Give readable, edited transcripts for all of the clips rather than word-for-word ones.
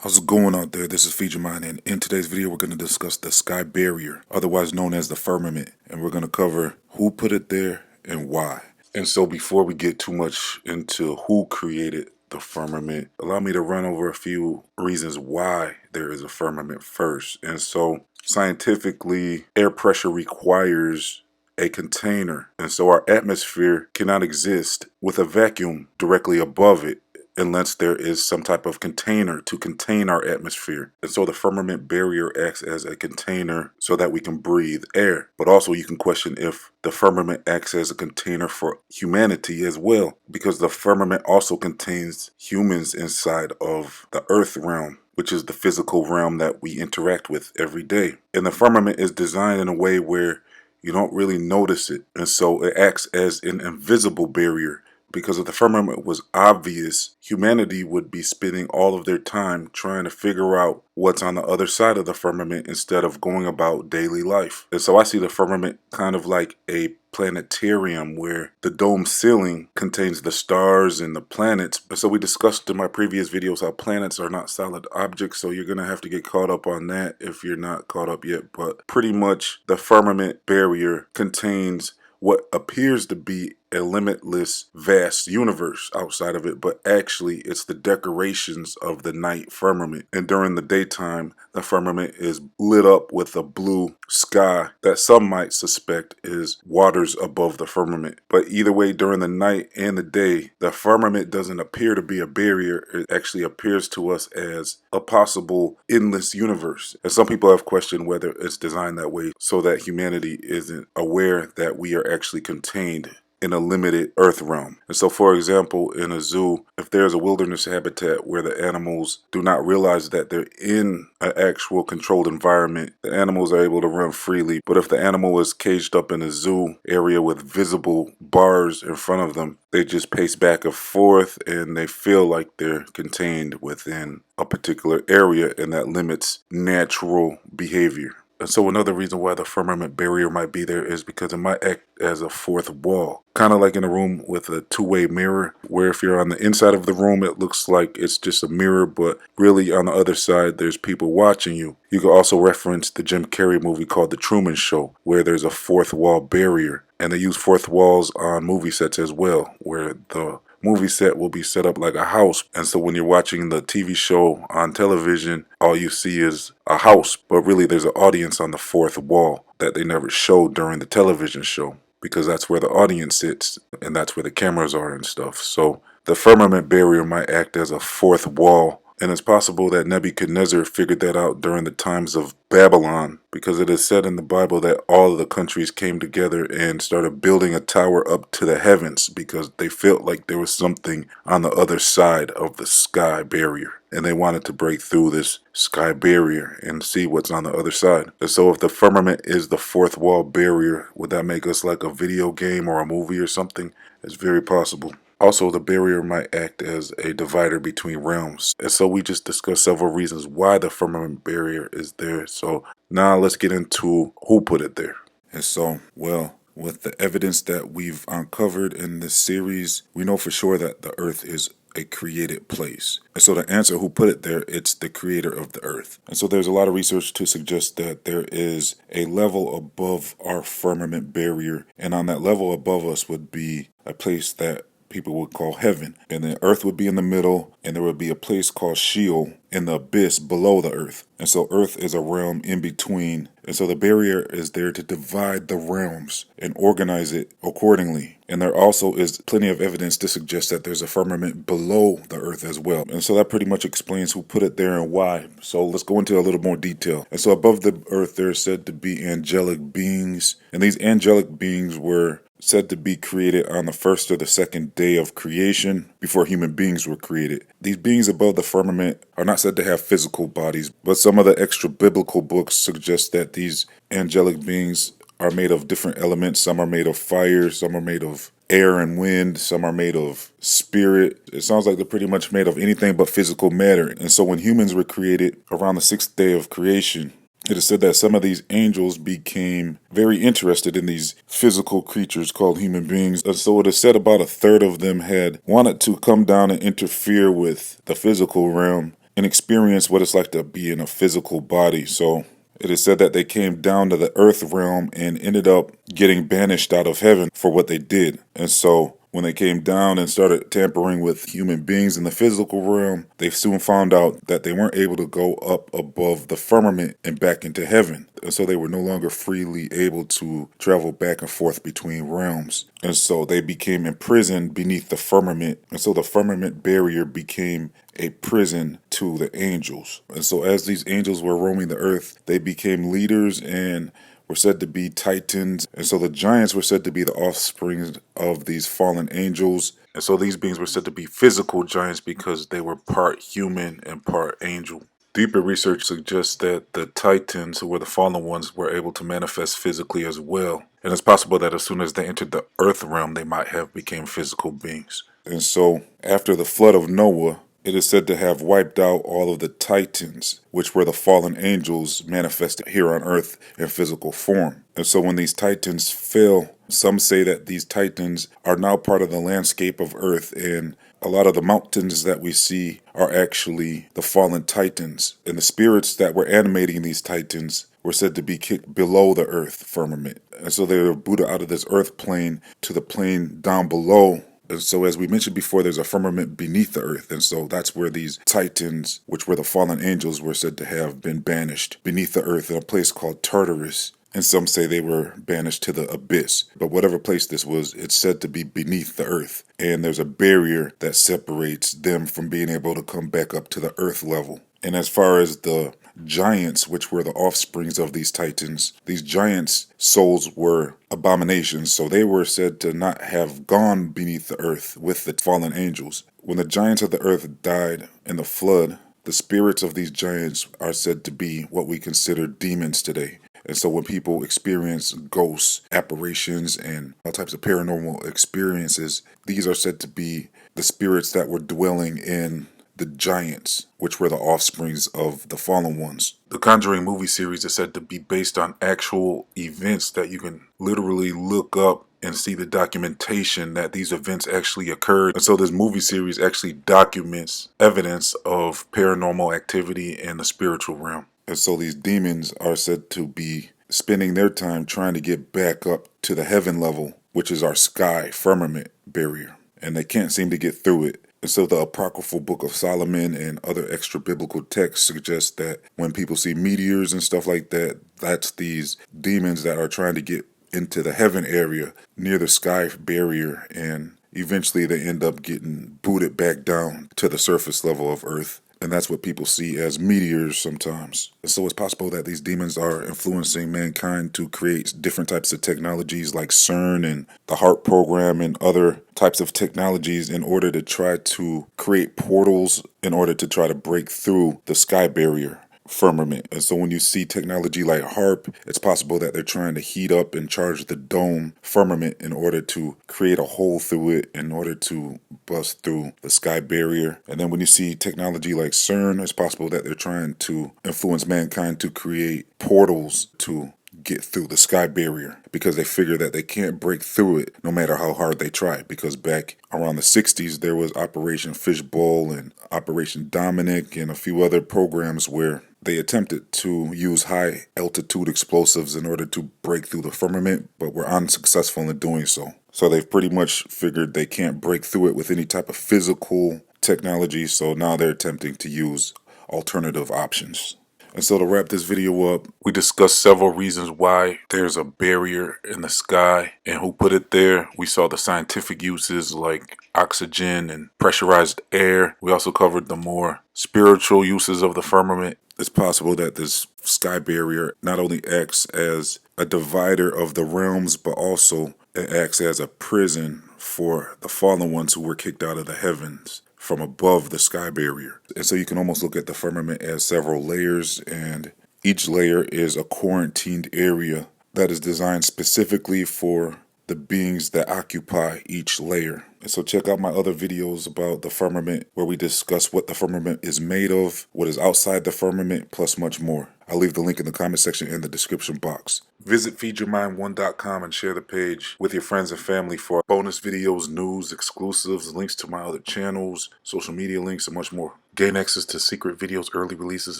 How's it going out there? This is FIRMAMENT, and in today's video we're going to discuss the sky barrier, otherwise known as the firmament, and we're going to cover who put it there and why. And so before we get too much into who created the firmament, allow me to run over a few reasons why there is a firmament first. And so scientifically, air pressure requires a container, and so our atmosphere cannot exist with a vacuum directly above it unless there is some type of container to contain our atmosphere. And so the firmament barrier acts as a container so that we can breathe air. But also you can question if the firmament acts as a container for humanity as well, because the firmament also contains humans inside of the earth realm, which is the physical realm that we interact with every day. And the firmament is designed in a way where you don't really notice it. And so it acts as an invisible barrier. Because if the firmament was obvious, humanity would be spending all of their time trying to figure out what's on the other side of the firmament instead of going about daily life. And so I see the firmament kind of like a planetarium where the dome ceiling contains the stars and the planets. So we discussed in my previous videos how planets are not solid objects, so you're going to have to get caught up on that if you're not caught up yet. But pretty much the firmament barrier contains what appears to be a limitless, vast universe outside of it, but actually it's the decorations of the night firmament. And during the daytime, the firmament is lit up with a blue sky that some might suspect is waters above the firmament. But either way, during the night and the day, the firmament doesn't appear to be a barrier. It actually appears to us as a possible endless universe. And some people have questioned whether it's designed that way so that humanity isn't aware that we are actually contained in a limited earth realm. And so, for example, in a zoo, if there's a wilderness habitat where the animals do not realize that they're in an actual controlled environment, the animals are able to run freely. But if the animal is caged up in a zoo area with visible bars in front of them, they just pace back and forth and they feel like they're contained within a particular area, and that limits natural behavior. And so another reason why the firmament barrier might be there is because it might act as a fourth wall. Kind of like in a room with a two-way mirror, where if you're on the inside of the room, it looks like it's just a mirror, but really on the other side, there's people watching you. You can also reference the Jim Carrey movie called The Truman Show, where there's a fourth wall barrier. And they use fourth walls on movie sets as well, where the movie set will be set up like a house. And so when you're watching the TV show on television, all you see is a house, but really there's an audience on the fourth wall that they never showed during the television show, because that's where the audience sits and that's where the cameras are and stuff. So the firmament barrier might act as a fourth wall. And it's possible that Nebuchadnezzar figured that out during the times of Babylon, because it is said in the Bible that all of the countries came together and started building a tower up to the heavens because they felt like there was something on the other side of the sky barrier. And they wanted to break through this sky barrier and see what's on the other side. And so if the firmament is the fourth wall barrier, would that make us like a video game or a movie or something? It's very possible. Also, the barrier might act as a divider between realms. And so we just discussed several reasons why the firmament barrier is there. So now let's get into who put it there. And so, well, with the evidence that we've uncovered in this series, we know for sure that the earth is a created place. And so to answer who put it there, it's the creator of the earth. And so there's a lot of research to suggest that there is a level above our firmament barrier. And on that level above us would be a place that people would call heaven, and the earth would be in the middle, and there would be a place called Sheol in the abyss below the earth. And so earth is a realm in between, and so the barrier is there to divide the realms and organize it accordingly. And there also is plenty of evidence to suggest that there's a firmament below the earth as well. And so that pretty much explains who put it there and why. So let's go into a little more detail. And so above the earth, there is said to be angelic beings, and these angelic beings were said to be created on the first or the second day of creation before human beings were created. These beings above the firmament are not said to have physical bodies, but some of the extra biblical books suggest that these angelic beings are made of different elements. Some are made of fire, some are made of air and wind, some are made of spirit. It sounds like they're pretty much made of anything but physical matter. And so when humans were created around the sixth day of creation, it is said that some of these angels became very interested in these physical creatures called human beings. And so it is said about a third of them had wanted to come down and interfere with the physical realm and experience what it's like to be in a physical body. So it is said that they came down to the earth realm and ended up getting banished out of heaven for what they did. And so when they came down and started tampering with human beings in the physical realm, they soon found out that they weren't able to go up above the firmament and back into heaven. And so they were no longer freely able to travel back and forth between realms. And so they became imprisoned beneath the firmament. And so the firmament barrier became a prison to the angels. And so as these angels were roaming the earth, they became leaders and were said to be titans. And so the giants were said to be the offspring of these fallen angels. And so these beings were said to be physical giants because they were part human and part angel. Deeper research suggests that the titans, who were the fallen ones, were able to manifest physically as well. And it's possible that as soon as they entered the earth realm, they might have become physical beings. And so after the flood of Noah, it is said to have wiped out all of the titans, which were the fallen angels manifested here on earth in physical form. And so when these titans fell, some say that these titans are now part of the landscape of earth, and a lot of the mountains that we see are actually the fallen titans. And the spirits that were animating these titans were said to be kicked below the earth firmament. And so they were booted out of this earth plane to the plane down below. And so as we mentioned before, there's a firmament beneath the earth. And so that's where these titans, which were the fallen angels, were said to have been banished beneath the earth in a place called Tartarus. And some say they were banished to the abyss. But whatever place this was, it's said to be beneath the earth. And there's a barrier that separates them from being able to come back up to the earth level. And as far as the giants, which were the offsprings of these titans, these giants' souls were abominations, so they were said to not have gone beneath the earth with the fallen angels. When the giants of the earth died in the flood, the spirits of these giants are said to be what we consider demons today. And so when people experience ghosts, apparitions, and all types of paranormal experiences, these are said to be the spirits that were dwelling in the giants, which were the offsprings of the fallen ones. The Conjuring movie series is said to be based on actual events that you can literally look up and see the documentation that these events actually occurred. And so this movie series actually documents evidence of paranormal activity in the spiritual realm. And so these demons are said to be spending their time trying to get back up to the heaven level, which is our sky firmament barrier. And they can't seem to get through it. And so the apocryphal Book of Solomon and other extra biblical texts suggest that when people see meteors and stuff like that, that's these demons that are trying to get into the heaven area near the sky barrier, and eventually they end up getting booted back down to the surface level of earth. And that's what people see as meteors sometimes. So it's possible that these demons are influencing mankind to create different types of technologies like CERN and the HARP program and other types of technologies in order to try to create portals in order to try to break through the sky barrier firmament. And so when you see technology like HARP, it's possible that they're trying to heat up and charge the dome firmament in order to create a hole through it in order to bust through the sky barrier. And then when you see technology like CERN, it's possible that they're trying to influence mankind to create portals to get through the sky barrier, because they figure that they can't break through it no matter how hard they try. Because back around the 60s, there was Operation Fishbowl and Operation Dominic and a few other programs where they attempted to use high altitude explosives in order to break through the firmament, but were unsuccessful in doing so. So they've pretty much figured they can't break through it with any type of physical technology, so now they're attempting to use alternative options. And so to wrap this video up, we discussed several reasons why there's a barrier in the sky and who put it there. We saw the scientific uses like oxygen and pressurized air. We also covered the more spiritual uses of the firmament. It's possible that this sky barrier not only acts as a divider of the realms, but also it acts as a prison for the fallen ones who were kicked out of the heavens from above the sky barrier. And so you can almost look at the firmament as several layers, and each layer is a quarantined area that is designed specifically for the beings that occupy each layer. And so check out my other videos about the firmament, where we discuss what the firmament is made of, what is outside the firmament, plus much more. I'll leave the link in the comment section and the description box. Visit feedyourmind1.com and share the page with your friends and family for bonus videos, news, exclusives, links to my other channels, social media links, and much more. Gain access to secret videos, early releases,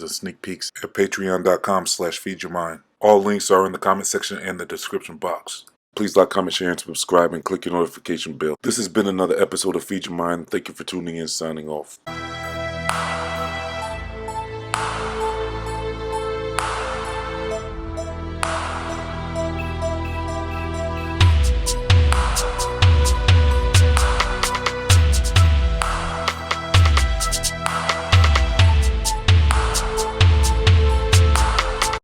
and sneak peeks at patreon.com/feedyourmind. All links are in the comment section and the description box. Please like, comment, share, and subscribe, and click your notification bell. This has been another episode of Feed Your Mind. Thank you for tuning in. Signing off.